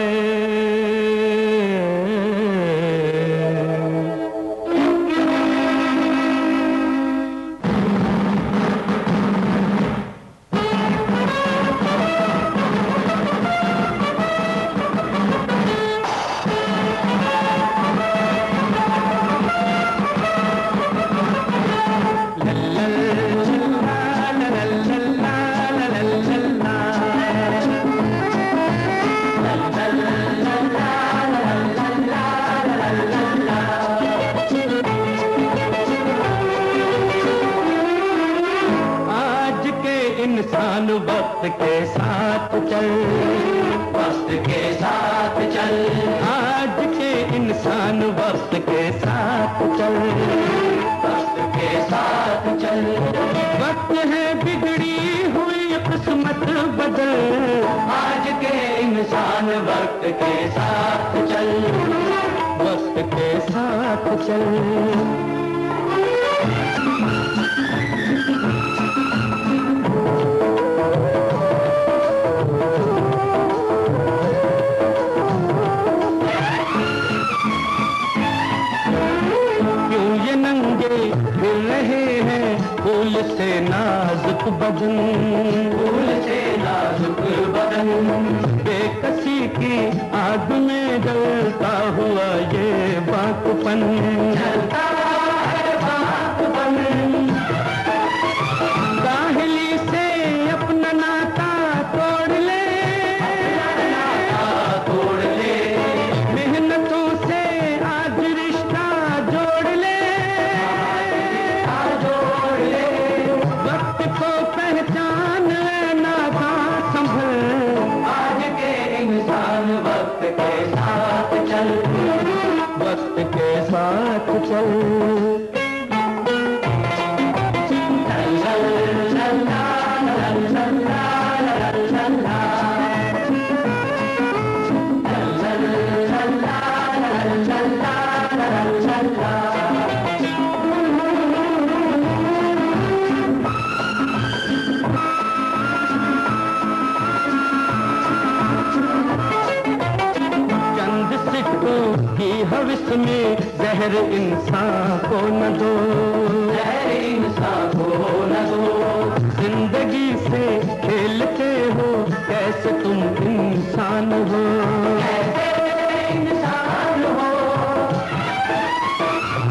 आज के इंसान वक्त के साथ चल, वक्त के साथ चल, आज के इंसान वक्त के साथ चल, वक्त के साथ चल। वक्त है बिगड़ी हुई किस्मत बदल, आज के इंसान वक्त के साथ चल, वक्त के साथ चल। क्यों ये नंगे फिर रहे हैं फूल से नाजुक बदन, फूल से नाजुक बदन, बेकसी की आग में जलता हुआ ये बाकपन, जलता है बाकपन। काहली से अपना नाता तोड़ ले, तोड़ ले, मेहनतों से आज रिश्ता जोड़ ले, जोड़ ले। वक्त को पहचान लेना था संभल, आज के इंसान वक्त के साथ चल, वक्त के साथ चल। चंद सिक्कों की हविस में जहर इंसान को न दो, जहर इंसान को न दो। जिंदगी से खेलते हो कैसे तुम इंसान हो, कैसे इंसान हो।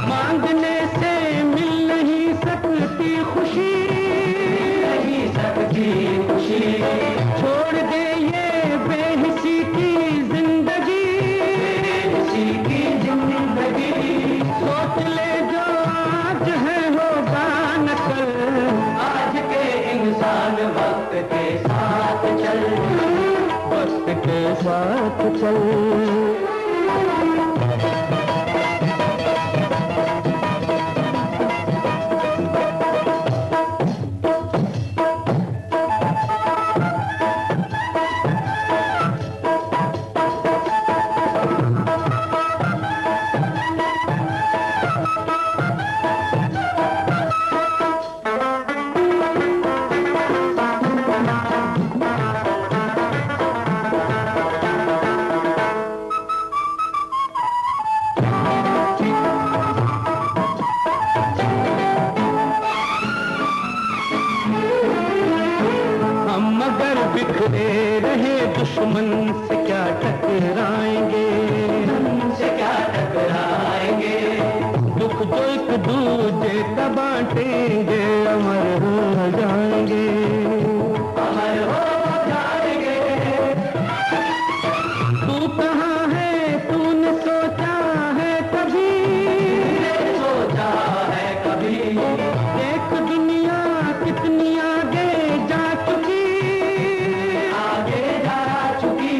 मांगने से मिल नहीं सकती खुशी, नहीं सकती खुशी। छोड़ दे ये बेहिसी की जिंदगी, बेहिसी की जिंदगी। सोच ले जो आज है होगा न कल, आज के इंसान वक्त के साथ चल, वक्त के साथ चल। हम अगर बिखरे रहे दुश्मन से क्या टकराएंगे, दूजे का बांटेंगे, अमर हो जाएंगे, अमर हो जाएंगे। तू कहाँ है, तूने सोचा है कभी, सोचा है कभी, देख दुनिया कितनी आगे जा चुकी, आगे जा चुकी।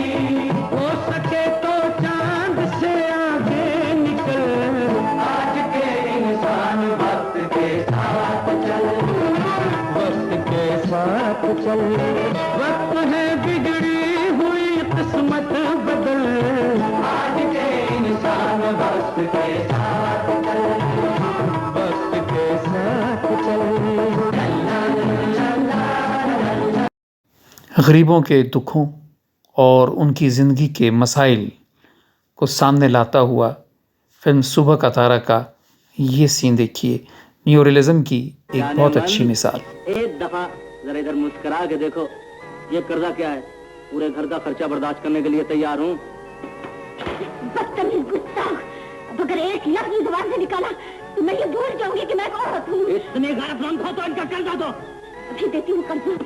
हो सके तो चांद से आगे निकल, आज के इंसान वक्त के साथ चल, वक्त के साथ चल। वक्त है बिगड़ी हुई किस्मत बदल, आज के इंसान वक्त के साथ चल, वक्त के साथ चल। गरीबों के दुखों और उनकी ज़िंदगी के मसाइल को सामने लाता हुआ फिल्म सुबह का तारा का ये सीन देखिए, न्यूरियलिज्म की एक बहुत अच्छी मिसाल। एक दफा जरा इधर मुस्कुरा के देखो, ये कर्जा क्या है? पूरे घर का खर्चा बर्दाश्त करने के लिए तैयार हूँ। बदतमीज गुस्ताख, अब अगर एक लफ्ज जुबान से निकाला तो मैं ये भूल जाऊंगी कि मैं एक औरत हूँ। इतने गैरतमंद हो तो इनका कर्जा दो। अभी देती हूँ कर्जा।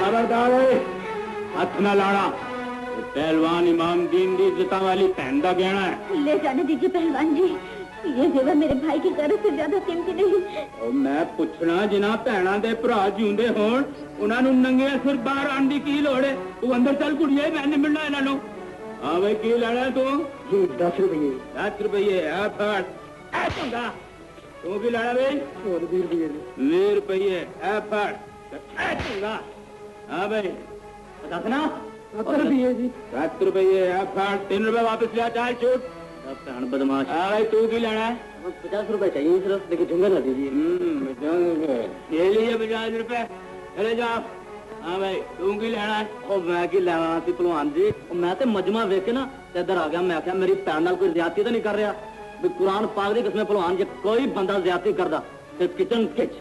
खबरदार है, हथ न लाना। पहलवान इमाम दीन दी इज्जत वाली पहन दा गहना है। ले जाने दीजिए पहलवान जी, ये जेवर मेरे भाई की गैरत से ज्यादा कीमती नहीं। और मैं पूछना, जिन्हां भैणां दे भरा जिउंदे होण उन्हां नूं नंगे सिर बाहर आण दी की लोड़ है? तू अंदर चल कुड़िए, मैं नहीं मिलना इन्हां नूं। हाँ भाई, की लेना तू? 10 रुपये। 10 रुपये है फट। ऐ चंगा, तू की लेना भाई? 20 रुपये। 20 रुपये है फट। ऐ चंगा, हाँ भाई बता ना। 70 रुपये जी। 7 रुपये है फट। 3 रुपये वापस लिया, चाल छूट। भैन बदमाश। हाँ भाई, तू की लेना है? 50 रुपए चाहिए सिर्फ, लेकिन झुंगा ना दीजिए। 50 रुपये ये लीजिए। 50 रुपये चले जाओ। हाँ भाई, तू की लेना है? और मैं की लेना सी भलवान जी, और मैं तो मजमा वेख के ना इधर आ गया। मैं क्या मेरी भैन नाल कोई ज्यादती तो नहीं कर रहा? भी कुरान पाक दी कसम भलवान जी, कोई बंदा ज्यादती करदा ते किचन किच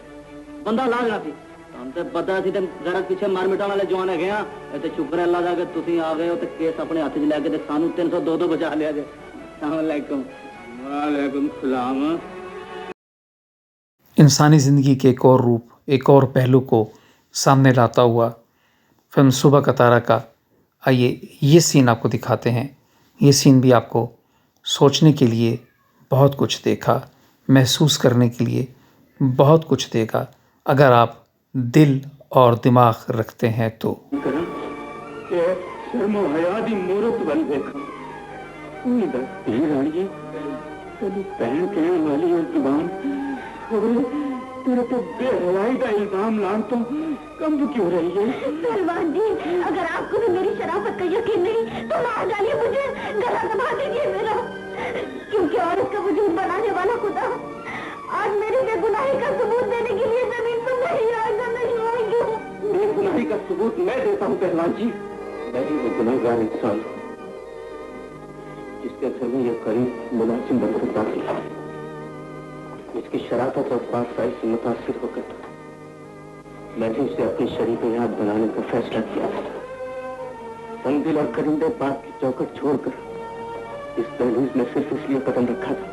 बंदा ला देना सी। हम तो पता सी ते जरा पीछे मार मिटाने वाले जवान है गया। ते शुक्र है अल्लाह दा कि तुसी आ गए हो ते केस अपने हाथ च लेके ते सानू 302 बचा लिया जे। अस्सलाम वालेकुम। वालेकुम सलाम। इंसानी ज़िंदगी के एक और रूप, एक और पहलू को सामने लाता हुआ फिल्म सुबह का तारा का आइए ये सीन आपको दिखाते हैं। ये सीन भी आपको सोचने के लिए बहुत कुछ देखा, महसूस करने के लिए बहुत कुछ देगा, अगर आप दिल और दिमाग रखते हैं तो। शर्म हया दी मूरत बन देखा। रानी तेरी बहन कहने वाली है जुबान, तेरे पे बेहयाई का इल्जाम लान तो कम क्यों रही है? पहलवान जी, अगर आपको भी मेरी शराफत का यकीन नहीं तो मार डालिए मुझे, गला दबा दीजिए मेरा, क्योंकि औरत का वजूद बनाने वाला खुदा आज मेरी बेगुनाही का सबूत देने के लिए जमीन पर नहीं आएगा, नहीं आएगा। बेगुनाही का सबूत मैं देता हूँ पहलवान जी। मैं ही वो गुनहगार इंसान हूँ जिसके घर में यह करीब मुलाजिम बनकर दाखिल है, इसकी शराफत और पाकसाई से मुतासिर होकर मैंने उसे अपनी शरीफ याद बनाने का फैसला किया था। संदिल और करिंदे बात की चौकट छोड़कर इस दहलीज में सिर्फ इसलिए कदम रखा था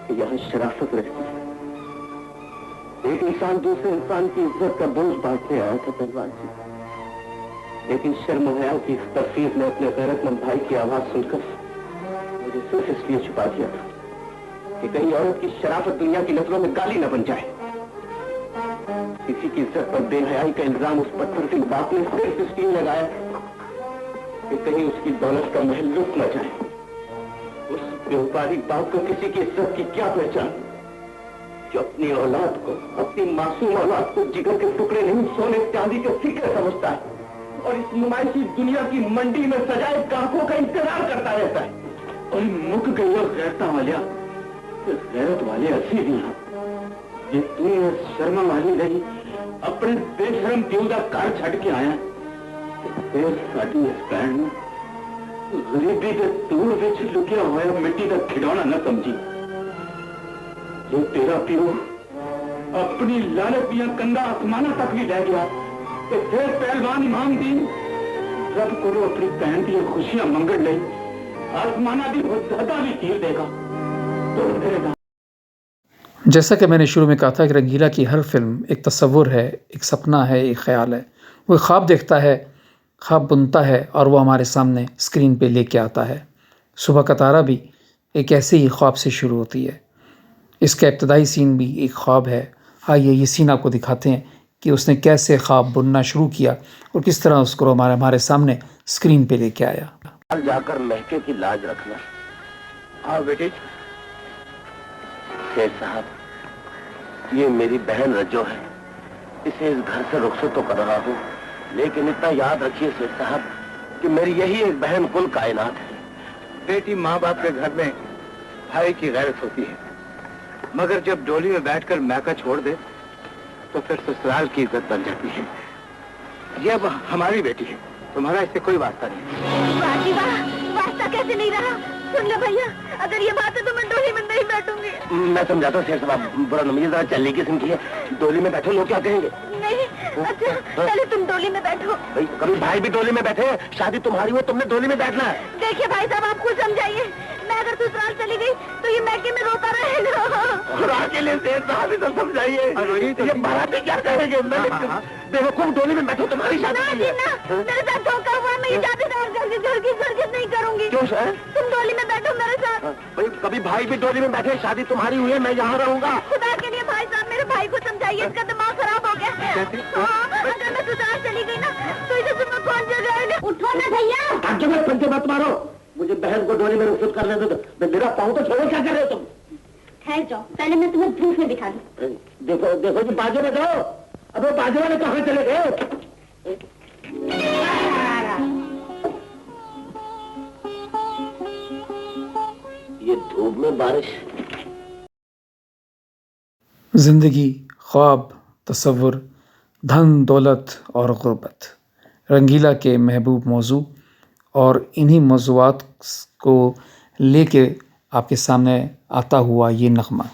कि यहाँ शराफत रहती है। एक इंसान दूसरे इंसान की इज्जत का बोझ बांटने आया था पहलवान जी, लेकिन शर्म हया की इस तफसीर ने अपने गैरतमंद भाई की आवाज सुनकर मुझे सिर्फ इसलिए छुपा दिया था कि कहीं औरत की शराफत दुनिया की नजरों में गाली न बन जाए। किसी की इज्जत पर बेहयाई का इल्जाम उस पत्थर सिंह बाप ने सिर्फ इसलिए लगाया कि कहीं उसकी दौलत का महल लुट न जाए। उस बेवफारी बाप को किसी की इज्जत की क्या पहचान, जो अपनी औलाद को, अपनी मासूम औलाद को जिगर के टुकड़े नहीं सोने चांदी के सिक्के समझता है और इस नुमाइशी दुनिया की मंडी में सजाए ग्राहकों का इंतजार करता रहता है। और मुक गई और गैरता वालिया, गैरत वाले अस्सी भी जे तू शर्मा वाली रही अपने बेशरम प्यो का घर छड़ के आया फिर साडी इस भैन गरीबी के तूड़ विच लुकिया होया मिट्टी का खिडौना न समझी जो तेरा प्यो अपनी लालच दियां कंधा आसमाना तक भी लै गया ते फिर पहलवान इमाम दीन रब को अपनी भैन दी खुशियां मंगण लई आसमाना दी हुद्दा भी चीर देगा तो तेरे जैसा कि मैंने शुरू में कहा था कि रंगीला की हर फिल्म एक तस्वुर है, एक सपना है, एक ख्याल है। वो ख्वाब देखता है, ख्वाब बुनता है और वो हमारे सामने स्क्रीन पे लेके आता है। सुबह का तारा भी एक ऐसे ही ख्वाब से शुरू होती है। इसका इब्तदाई सीन भी एक ख्वाब है। आइए ये सीन आपको दिखाते हैं कि उसने कैसे ख्वाब बुनना शुरू किया और किस तरह उसको हमारे सामने स्क्रीन पे लेके आया। जाकर महके की लाज रखना। हाँ बेटी। शेर साहब, ये मेरी बहन रज्जो है, इसे इस घर से रुखसत तो कर रहा हूँ, लेकिन इतना याद रखिए शेर साहब कि मेरी यही एक बहन कुल कायनात है। बेटी, माँ बाप के घर में भाई की गैरत होती है, मगर जब डोली में बैठकर मैका छोड़ दे तो फिर ससुराल की इज्जत बन जाती है। ये अब हमारी बेटी है, तुम्हारा इससे कोई वास्ता नहीं। वास्ता कैसे नहीं रहा? सुन लो भैया, अगर ये बात है तो मैं डोली में नहीं बैठूंगी। मैं समझाता हूँ शेर साहब, बुरा न मुझे जरा चलने की किस्म की है। डोली में बैठो, लोग क्या कहेंगे? नहीं, अच्छा पहले तुम डोली में बैठो। भाई कभी भाई भी डोली में बैठे, शादी तुम्हारी हो, तुमने डोली में बैठना है। देखिए भाई साहब, आप कुछ समझाइए। मैं अगर ससुराल चली गई तो ये मैके में रोता रहेगा। के लिए शेर साहब ही तो समझाइए, ये बाराती क्या कहेंगे? देखो खूब डोली में बैठो, तुम्हारी शादी है। मेरे साथ धोखा हुआ, मैं ये शादी घर की नहीं करूंगी। क्यों सर? तुम डोली में बैठो मेरे साथ। भाई कभी भाई भी डोली में बैठे, शादी तुम्हारी हुई है, मैं यहाँ रहूंगा। खुदा के लिए भाई साहब मेरे भाई को समझाइए, इसका दिमाग खराब हो गया। हाँ, अगर मैं ससुराल चली गई ना तो इसे तुम्हें कौन जगाएगा? उठो ना भैया। पंचे मत मारो, मुझे बहन को डोली में रुखसत करने दो। मेरा पाँव तो छोड़ो, क्या कर रहे हो तुम? ठहर जाओ, पहले मैं तुम्हें धूप में दिखा दूं। देखो देखो जी, बाजू में जाओ। अब वो बाजू वाले कहाँ चले गए? ये धूप में बारिश। ज़िंदगी, ख्वाब, तसव्वुर, धन दौलत और गुर्बत, रंगीला के महबूब मौजू, और इन्हीं मौज़ूआत को लेके आपके सामने आता हुआ ये नग़्मा।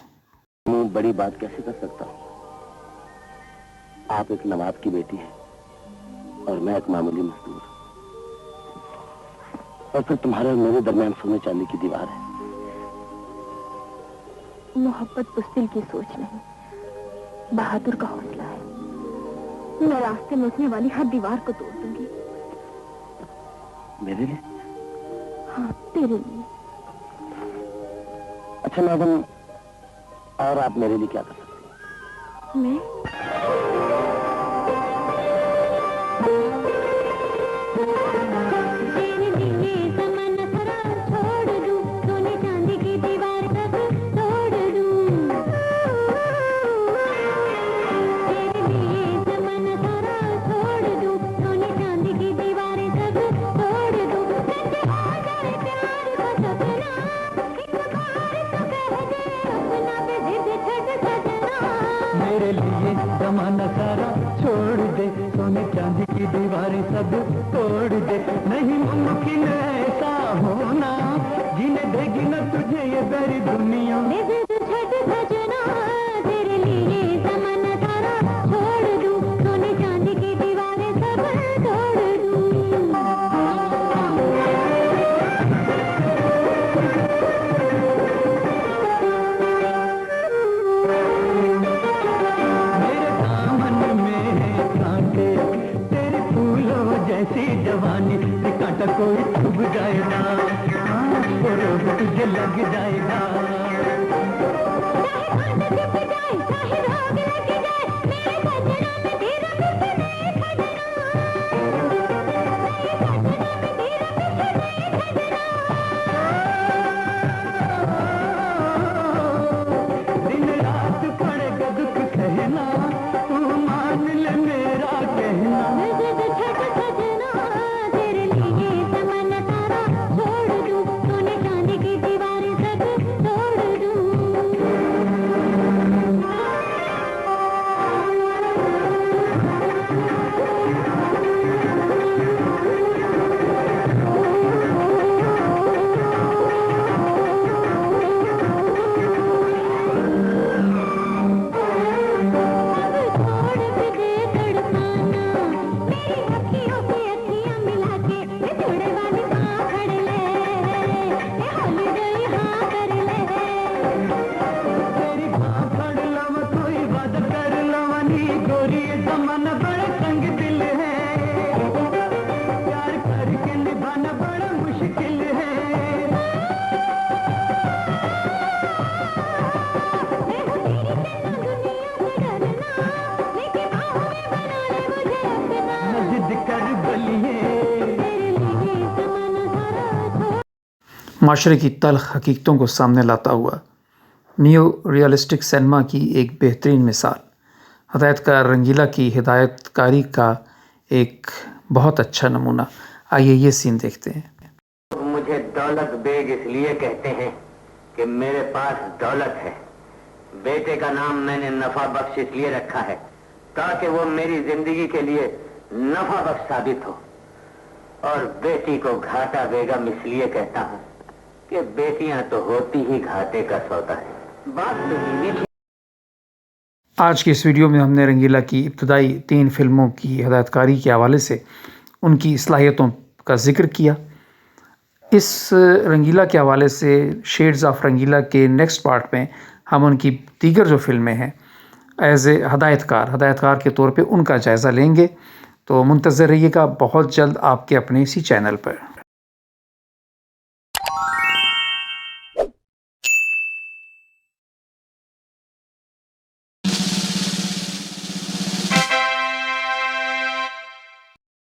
मैं बड़ी बात कैसे कर सकता हूँ? आप एक नवाब की बेटी है और मैं एक मामूली मजदूर, और फिर तुम्हारे और मेरे दरमियान सोने चांदी की दीवार है। मोहब्बत बुज़दिल की सोच नहीं, बहादुर का हौसला है। मैं रास्ते में उठने वाली हर दीवार को तोड़ दूंगी। मेरे लिए? हाँ, तेरे लिए। अच्छा मैडम, और आप मेरे लिए क्या कर सकती हैं? मैं मेरे लिए जमाना सारा छोड़ दे, सोने चांदी की दीवारें सब तोड़ दे। नहीं मुमकिन ऐसा होना, जीने देगी न तुझे ये सारी दुनिया। तेरे लिए जमाना सारा छोड़ दूं, सोने चांदी की दीवारें सब तोड़ दूं। ऐसी जवानी कांटा कोई छुप जाएगा, और तुझे लग जाएगा। दिन रात पड़ेगा दुख सहना, तू मान ले मेरा कहना। तेरे लिए जमाना सारा छोड़ दूं, सोने चांदी की दीवारें सब माशरे की तल्ख हकीकतों को सामने लाता हुआ नियो रियलिस्टिक सिनेमा की एक बेहतरीन मिसाल, हदायतकार रंगीला की हिदायतकारी का एक बहुत अच्छा नमूना। आइए ये सीन देखते हैं। मुझे दौलत बेग इसलिए कहते हैं कि मेरे पास दौलत है। बेटे का नाम मैंने नफा बख्श इसलिए रखा है ताकि वो मेरी जिंदगी के लिए नफा बख्श साबित हो, और बेटी को घाटा बेगम इसलिए कहता हूँ कि बेटियां तो होती ही घाटे का सौदा है। बात तो मीठी। आज की इस वीडियो में हमने रंगीला की इब्तदाई 3 फिल्मों की हिदायतकारी के हवाले से उनकी सलाहियतों का जिक्र किया। इस रंगीला के हवाले से शेड्स ऑफ रंगीला के नेक्स्ट पार्ट में हम उनकी दीगर जो फिल्में हैं एज ए हदायतकार के तौर पे उनका जायज़ा लेंगे। तो मुंतज़िर रहिएगा बहुत जल्द आपके अपने इसी चैनल पर।